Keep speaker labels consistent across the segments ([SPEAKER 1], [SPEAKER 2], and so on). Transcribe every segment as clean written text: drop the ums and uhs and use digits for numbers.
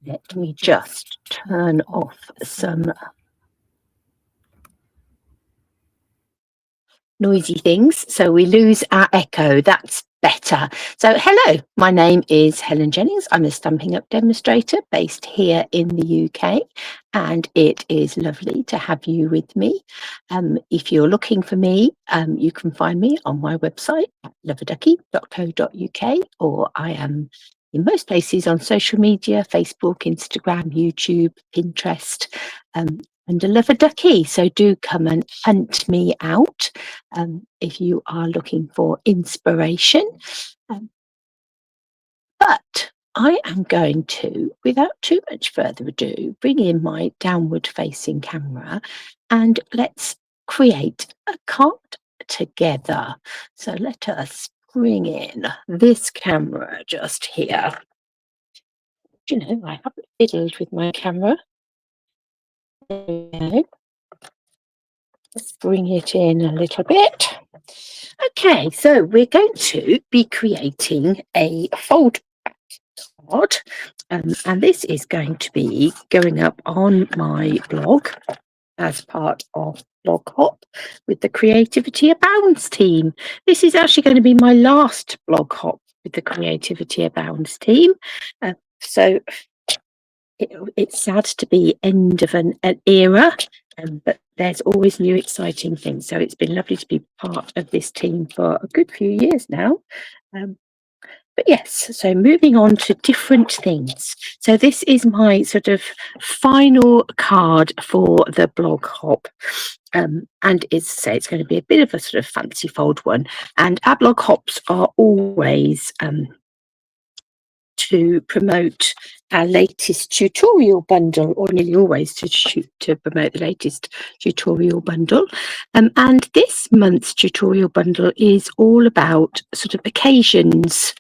[SPEAKER 1] Let me just turn off some noisy things so we lose our echo. That's better. So hello, my name is Helen Jennings. I'm a Stampin' Up demonstrator based here in the UK, and it is lovely to have you with me. If you're looking for me, you can find me on my website at Love-a-Duckie.co.uk, or I am in most places on social media: Facebook, Instagram, YouTube, Pinterest, and a Love-a-Duckie. So do come and hunt me out if you are looking for inspiration. But I am going to, without too much further ado, bring in my downward facing camera and let's create a card together. So let us bring in this camera just here. Do you know, I haven't fiddled with my camera. There we go. Let's bring it in a little bit. Okay, so we're going to be creating a fold back card, and this is going to be going up on my blog as part of Blog Hop with the Creativity Abounds team. This is actually going to be my last Blog Hop with the Creativity Abounds team. So it's sad to be end of an era, but there's always new exciting things. So it's been lovely to be part of this team for a good few years now. But yes, so moving on to different things. So this is my sort of final card for the Blog Hop. And it's going to be a bit of a sort of fancy fold one. And our Blog Hops are always to promote our latest tutorial bundle, or nearly always to promote the latest tutorial bundle. And this month's tutorial bundle is all about sort of occasions.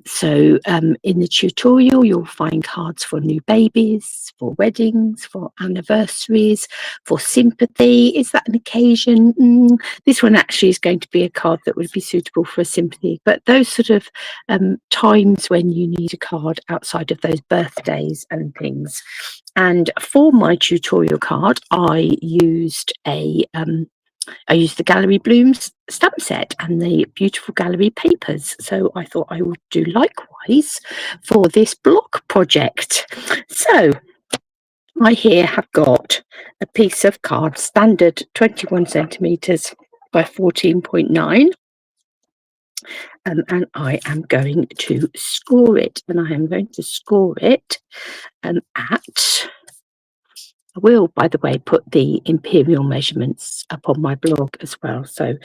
[SPEAKER 1] So in the tutorial, you'll find cards for new babies, for weddings, for anniversaries, for sympathy. Is that an occasion? This one actually is going to be a card that would be suitable for a sympathy, but those sort of times when you need a card outside of those birthdays and things. And for my tutorial card, I used the Gallery Blooms stamp set and the beautiful gallery papers. So I thought I would do likewise for this block project. So I here have got a piece of card, standard 21 centimetres by 14.9. And I am going to score it, and I am going to score it at, I will, by the way, put the imperial measurements up on my blog as well. So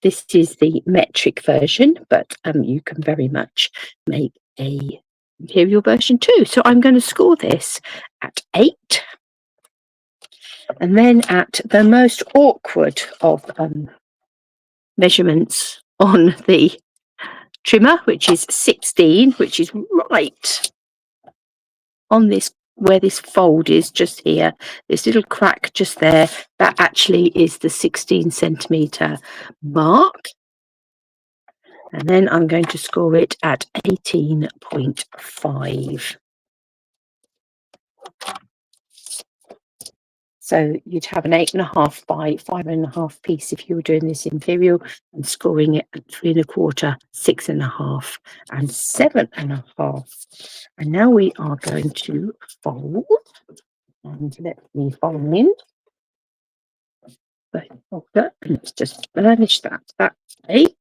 [SPEAKER 1] this is the metric version, but you can very much make a imperial version too. So I'm going to score this at 8. And then at the most awkward of measurements on the trimmer, which is 16, which is right on this, where this fold is just here, this little crack just there, that actually is the 16 centimetre mark. And then I'm going to score it at 18.5. So you'd have an 8.5 by 5.5 piece if you were doing this imperial, and scoring it at 3 1/4, 6.5, and 7.5. And now we are going to fold. And let me fold in. Let's just burnish that way.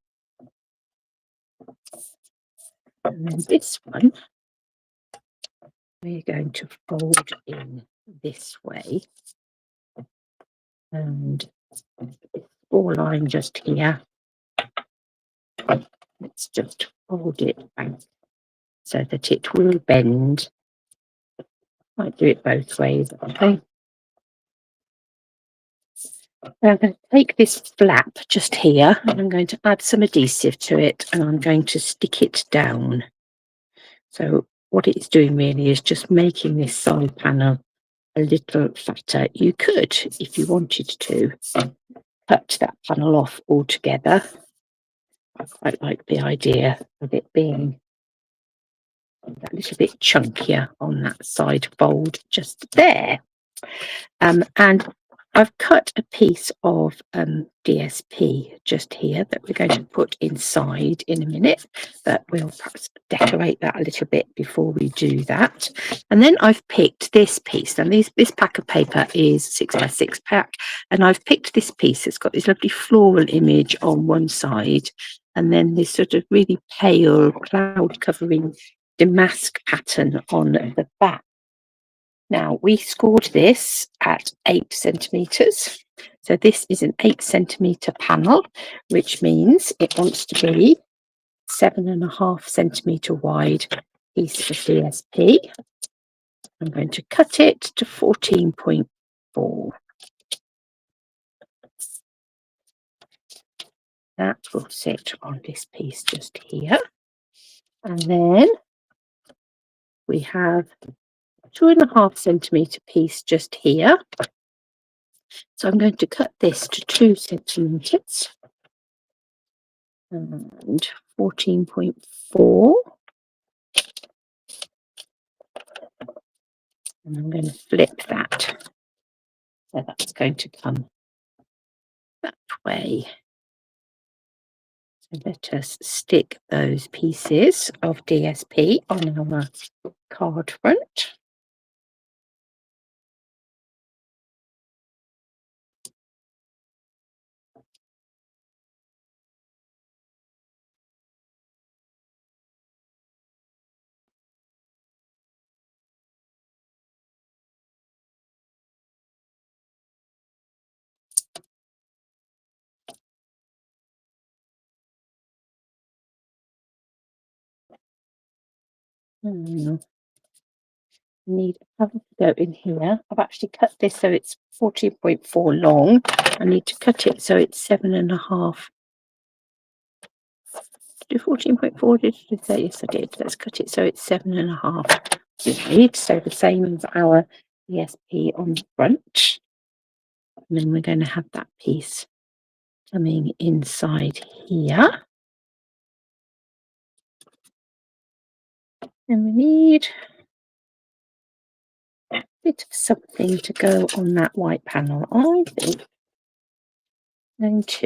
[SPEAKER 1] And then this one, we're going to fold in this way. And score line just here. Let's just fold it back so that it will bend. Might do it both ways, okay. Now I'm going to take this flap just here, and I'm going to add some adhesive to it, and I'm going to stick it down. So what it's doing really is just making this side panel a little fatter. You could, if you wanted to, cut that panel off altogether. I quite like the idea of it being that little bit chunkier on that side fold just there. And I've cut a piece of DSP just here that we're going to put inside in a minute, but we'll perhaps decorate that a little bit before we do that. And then I've picked this piece, and this pack of paper is 6x6 pack, and I've picked this piece. It's got this lovely floral image on one side, and then this sort of really pale cloud covering damask pattern on the back. Now, we scored this at 8 centimetres. So this is an 8 centimetre panel, which means it wants to be 7.5 centimetre wide piece of DSP. I'm going to cut it to 14.4. That will sit on this piece just here. And then we have 2.5 centimetre piece just here. So I'm going to cut this to 2 centimetres and 14.4. And I'm going to flip that. So that's going to come that way. So let us stick those pieces of DSP on our card front. Need a go in here. I've actually cut this so it's 14.4 long. I need to cut it so it's 7.5. Do 14.4? Did you say? Yes, I did. Let's cut it so it's 7.5 wide. So the same as our DSP on the front. And then we're going to have that piece coming inside here. And we need a bit of something to go on that white panel. I think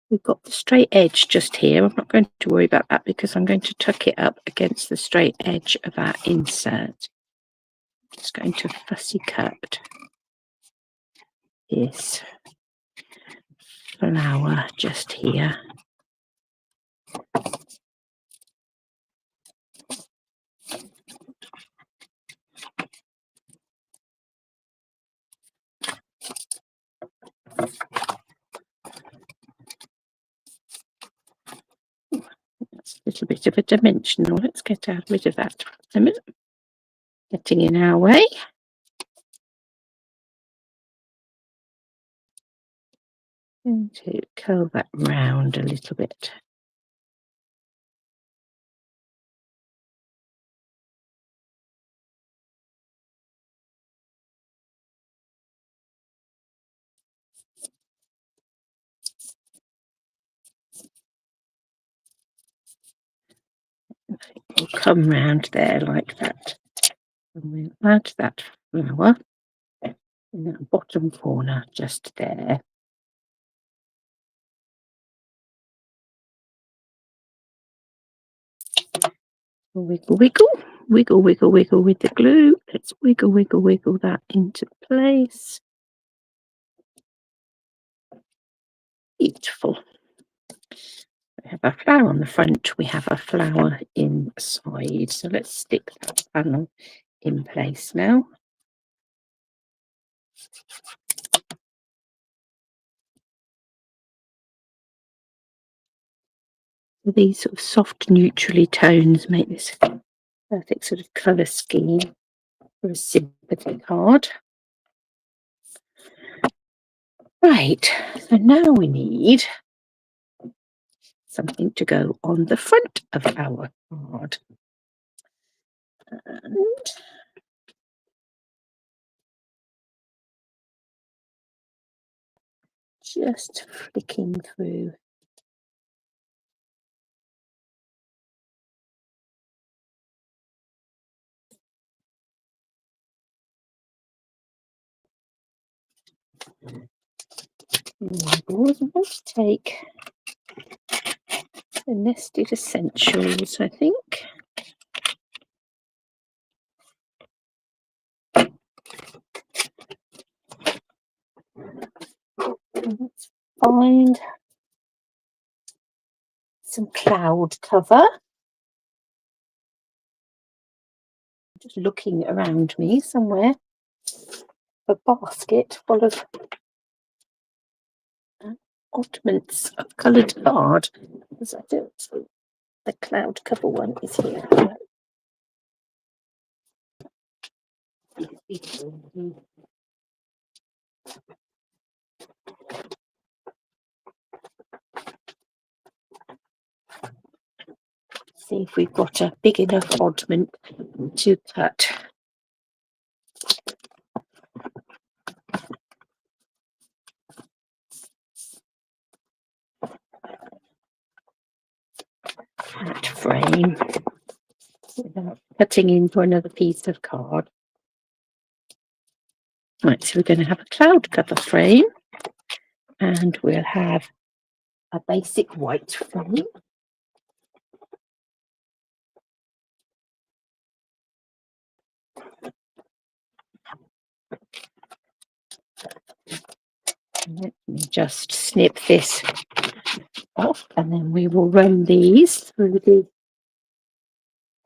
[SPEAKER 1] we've got the straight edge just here. I'm not going to worry about that because I'm going to tuck it up against the straight edge of our insert. Just going to fussy cut this flower just here. That's a little bit of a dimensional. Let's get rid of that for a minute. Getting in our way. Going to curl that round a little bit. We'll come round there like that. And we'll add that flower in that bottom corner just there. Wiggle, wiggle, wiggle, wiggle, wiggle with the glue. Let's wiggle, wiggle, wiggle that into place. Beautiful. We have a flower on the front, we have a flower inside. So let's stick that panel in place now. These sort of soft neutrally tones make this perfect sort of colour scheme for a sympathy card. Right, so now we need something to go on the front of our card. And just flicking through . labels. I'm going to take the Nested Essentials, I think. Let's find some cloud cover. Just looking around me somewhere, a basket full of oddments of coloured card. Because I don't think the cloud cover one is here. See if we've got a big enough oddment to cut. That frame without cutting into another piece of card. Right, so we're going to have a cloud cover frame, and we'll have a basic white frame. Let me just snip this off, and then we will run these through the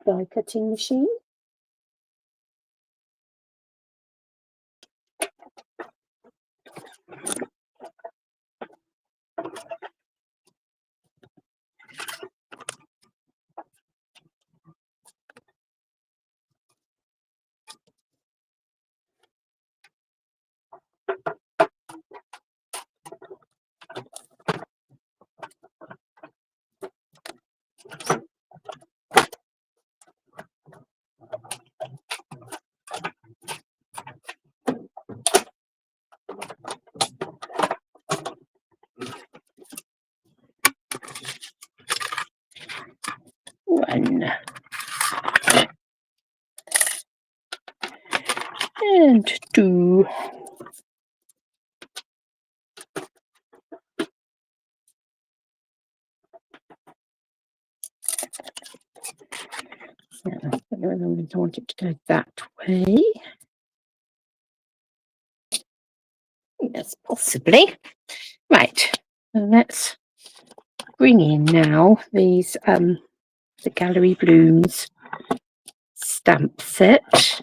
[SPEAKER 1] die cutting machine. One and two. Yeah, I don't want it to go that way. Yes, possibly. Right, let's bring in now these the Gallery Blooms stamp set,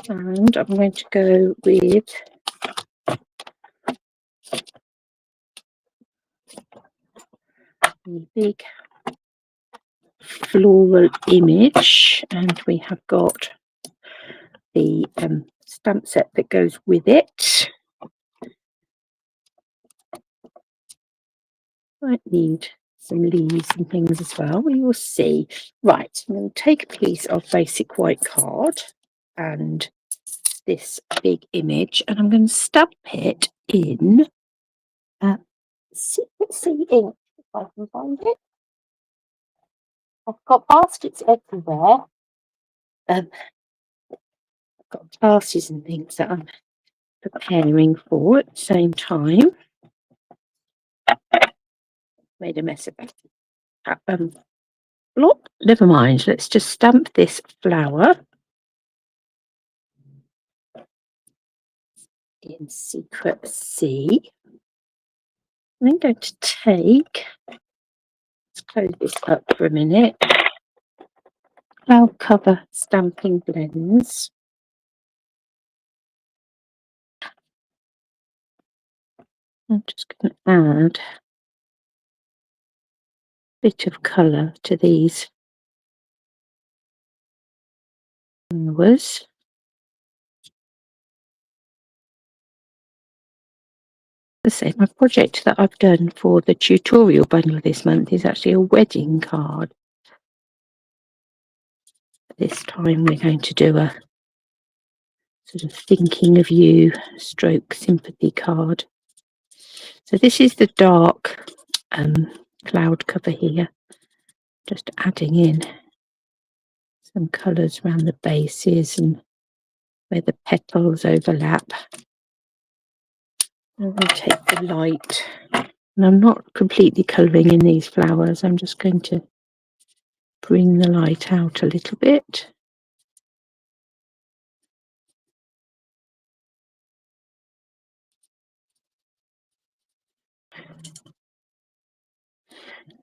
[SPEAKER 1] and I'm going to go with the big floral image, and we have got the stamp set that goes with it. Might need some leaves and things as well, we will see. Right, I'm going to take a piece of basic white card and this big image, and I'm going to stamp it in Sympathy ink, if I can find it. I've got baskets everywhere. I've got glasses and things that I'm preparing for at the same time. Made a mess of it. Look, never mind. Let's just stamp this flower in Secret C. I'm going to take, let's close this up for a minute, cloud cover stamping blends. I'm just going to add a bit of colour to these flowers. Say, my project that I've done for the tutorial bundle this month is actually a wedding card. This time we're going to do a sort of thinking of you stroke sympathy card. So this is the dark cloud cover here, just adding in some colours around the bases and where the petals overlap. I'm going to take the light, and I'm not completely colouring in these flowers. I'm just going to bring the light out a little bit.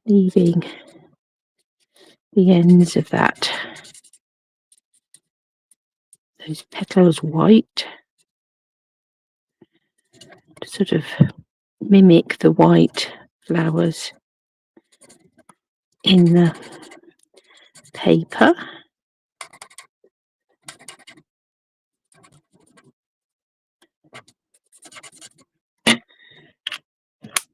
[SPEAKER 1] Leaving the ends of those petals white, to sort of mimic the white flowers in the paper.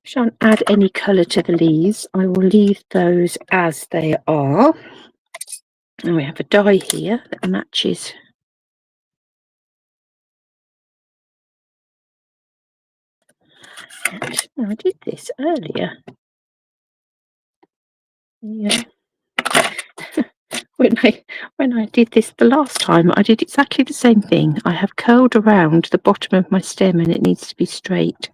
[SPEAKER 1] Shan't add any colour to the leaves. I will leave those as they are. And we have a die here that matches. I did this earlier. Yeah. When I did this the last time, I did exactly the same thing. I have curled around the bottom of my stem and it needs to be straight.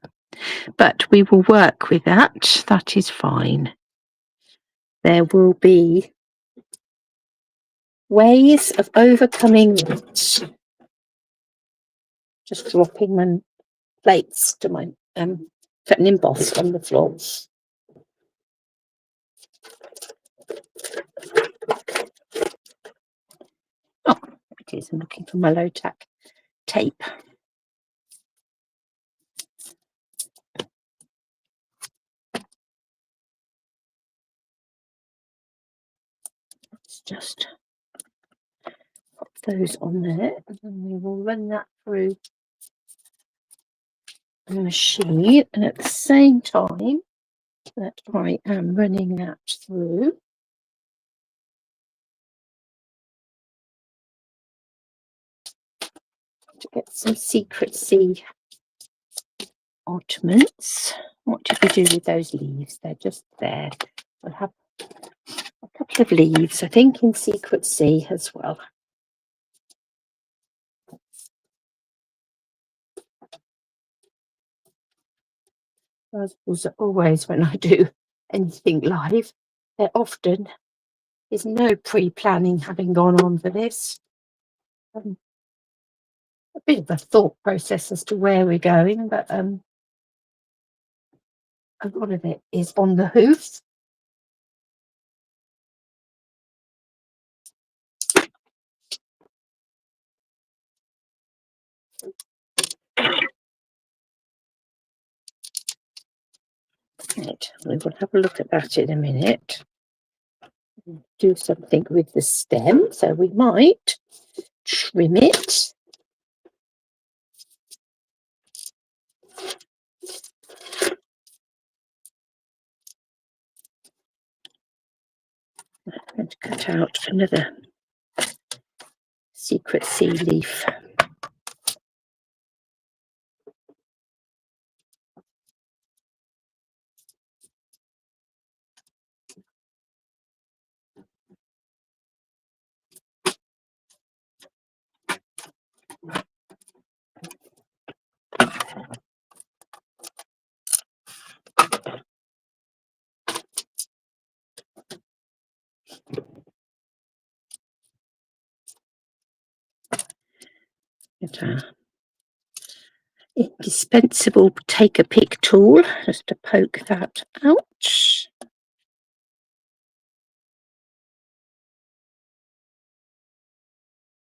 [SPEAKER 1] But we will work with that. That is fine. There will be ways of overcoming roots. Just dropping my plates to my putting embossed on the floor. Oh, it is. I'm looking for my low tack tape. Let's just pop those on there, and then we will run that through the machine. And at the same time that I am running that through, to get some secrecy oddments. What did we do with those leaves? They're just there. We'll have a couple of leaves, I think, in secrecy as well. As always, when I do anything live, there often is no pre-planning having gone on for this. A bit of a thought process as to where we're going, but a lot of it is on the hoof. Right, we will have a look at that in a minute. Do something with the stem, so we might trim it. I'm going to cut out another secrecy leaf. Get our indispensable take a pick tool just to poke that out.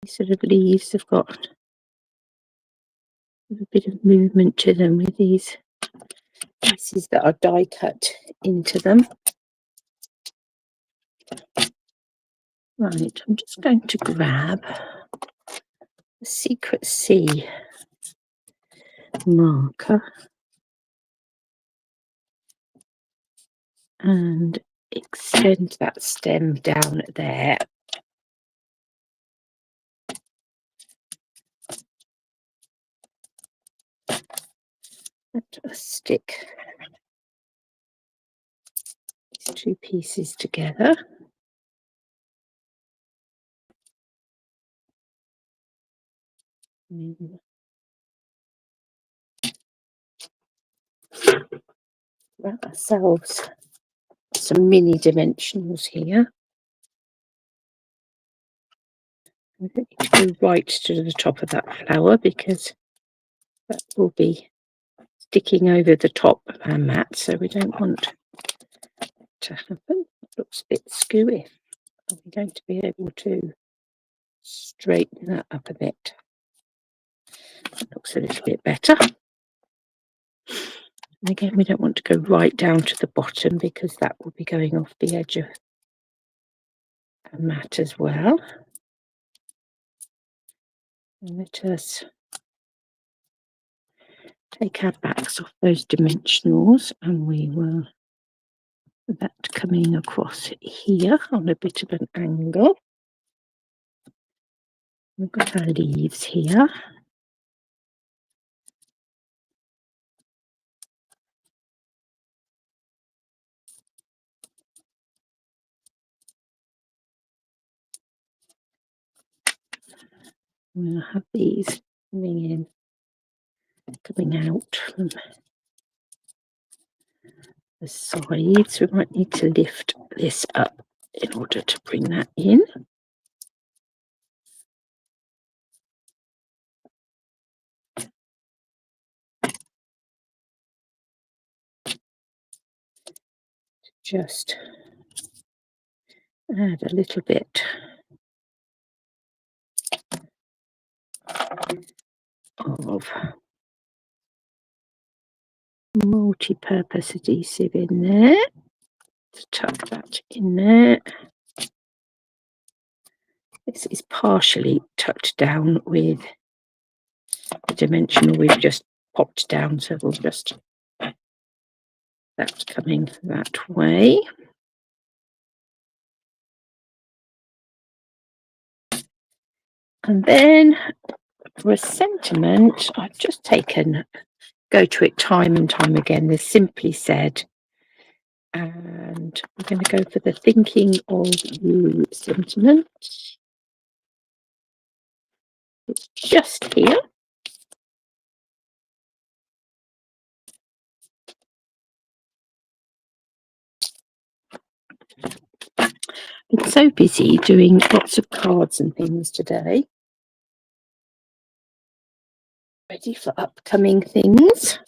[SPEAKER 1] These sort of leaves have got a bit of movement to them with these pieces that are die cut into them. Right, I'm just going to grab the secrecy marker and extend that stem down there. And stick these two pieces together. Grab ourselves some mini dimensionals here. I don't need to go right to the top of that flower because that will be sticking over the top of our mat, so we don't want to happen. It looks a bit skewy. Are we going to be able to straighten that up a bit? That looks a little bit better. And again, we don't want to go right down to the bottom because that will be going off the edge of a mat as well. And let us take our backs off those dimensionals, and we will that coming across here on a bit of an angle. We've got our leaves here. We'll have these coming out from the sides. We might need to lift this up in order to bring that in. Just add a little bit of multi-purpose adhesive in there to tuck that in there. This is partially tucked down with the dimensional we've just popped down, so we'll just that's coming that way. And then for a sentiment, I've just taken Go To It time and time again. There's Simply Said, and we're going to go for the Thinking of You sentiment. It's just here. Been so busy doing lots of cards and things today. Ready for upcoming things.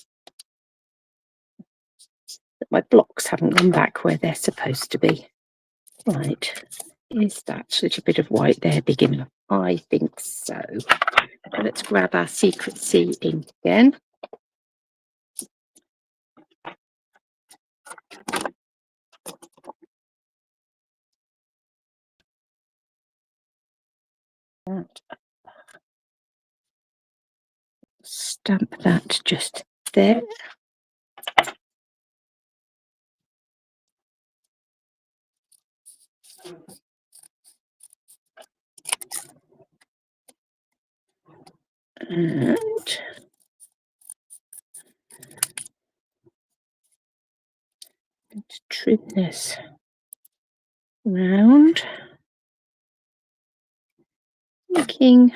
[SPEAKER 1] But my blocks haven't gone back where they're supposed to be. Right. Is that little bit of white there big enough? I think so. Let's grab our Secret C ink again. Stamp that just there. And trim this round, thinking,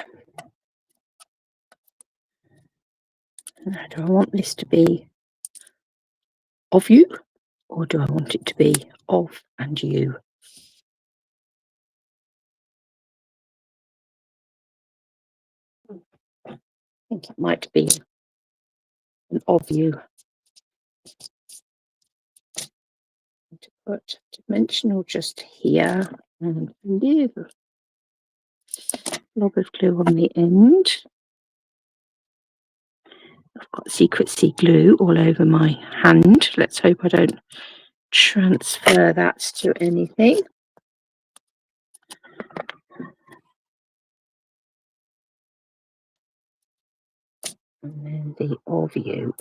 [SPEAKER 1] do I want this to be of you, or do I want it to be of and you? I think it might be an of you. To put dimensional just here and a little blob of glue on the end. I've got Secret C glue all over my hand. Let's hope I don't transfer that to anything. And then the of you.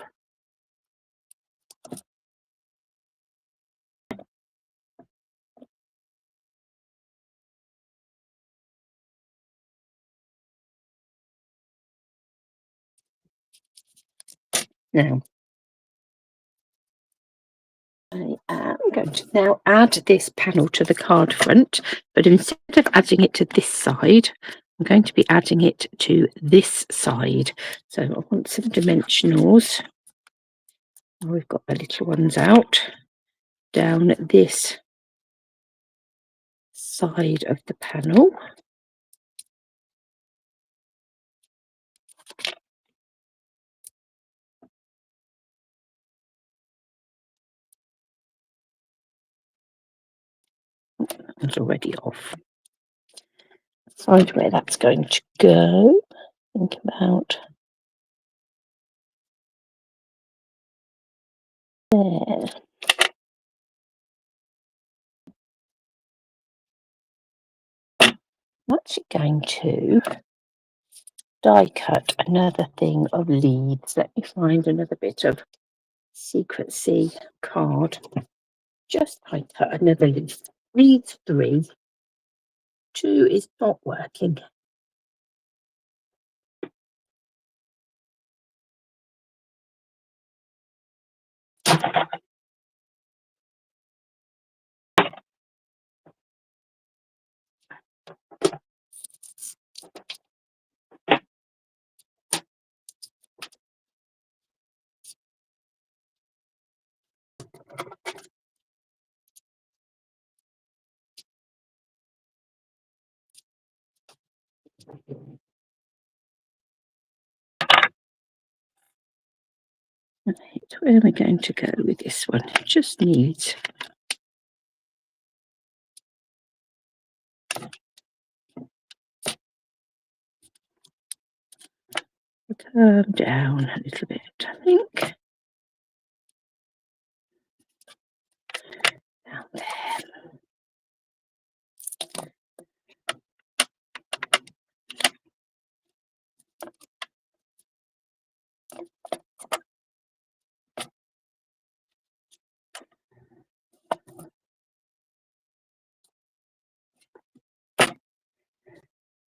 [SPEAKER 1] Now, I am going to now add this panel to the card front, but instead of adding it to this side, I'm going to be adding it to this side. So I want some dimensionals We've got the little ones out down this side of the panel. It's already off. Find where that's going to go. Think about there. What's it going to die cut another thing of leaves? Let me find another bit of secrecy card. Just die cut another leaf. Leaves 3. 2 is not working. Right, where am I going to go with this one? It just needs to turn down a little bit, I think. Down there.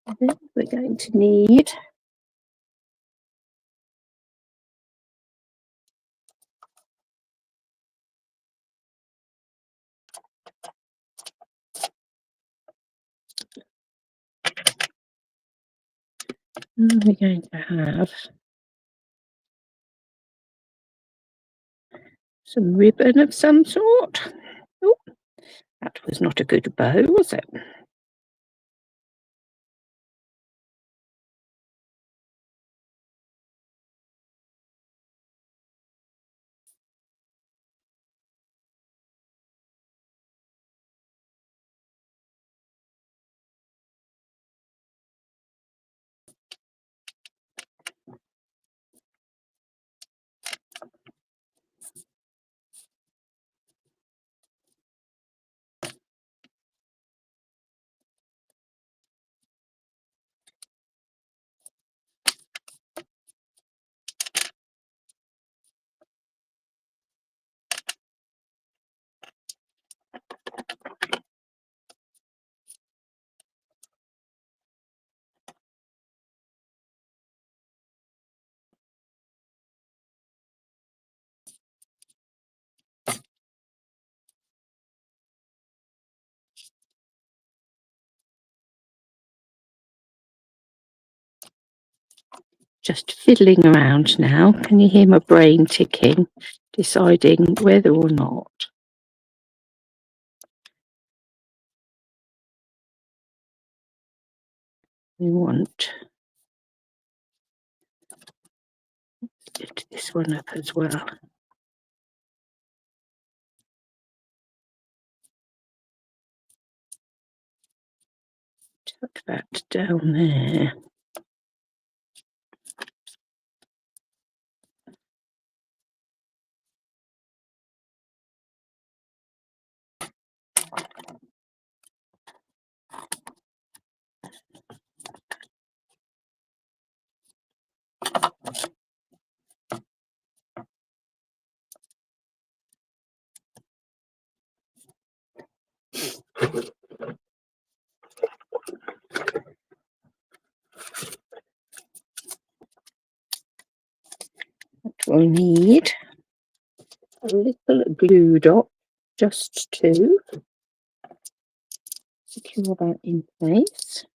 [SPEAKER 1] And then we're going to need we're going to have some ribbon of some sort. Oh, that was not a good bow, was it? Just fiddling around now. Can you hear my brain ticking, deciding whether or not we want to lift this one up as well. Tuck that down there. We'll need a little glue dot just to secure that in place.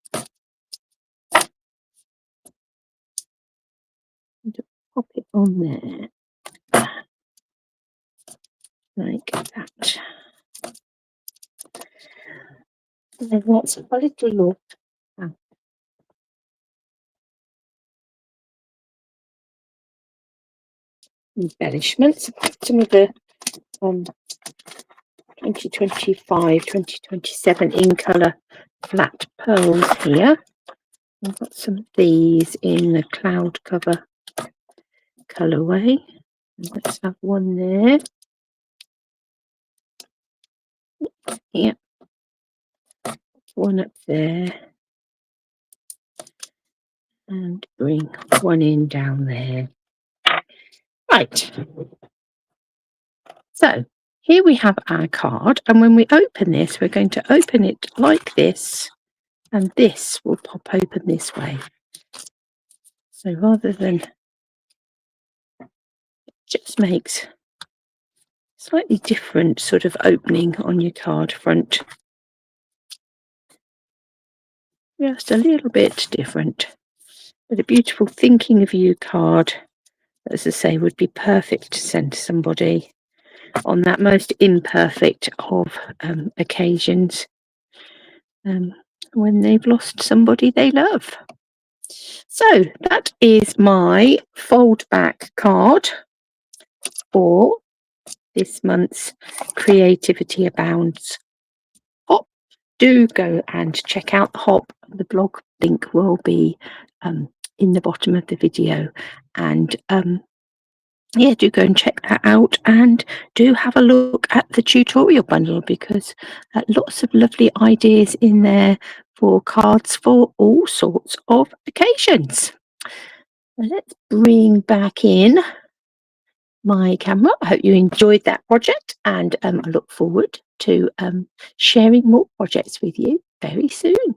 [SPEAKER 1] And pop it on there. like that. And let's have a little look at embellishments. Some of the 2025, 2027 in colour flat pearls here. I've got some of these in the cloud cover colourway. Let's have one there. Yeah. One up there. And bring one in down there. Right. So here we have our card, and when we open this, we're going to open it like this, and this will pop open this way. So rather than, it just makes slightly different sort of opening on your card front. Just a little bit different. But a beautiful thinking of you card, as I say, would be perfect to send to somebody on that most imperfect of occasions, when they've lost somebody they love. So that is my fold back card for this month's Creativity Abounds hop. Do go and check out the hop. The blog link will be in the bottom of the video, and yeah, do go and check that out, and do have a look at the tutorial bundle, because lots of lovely ideas in there for cards for all sorts of occasions. Let's bring back in my camera. I hope you enjoyed that project, and I look forward to sharing more projects with you very soon.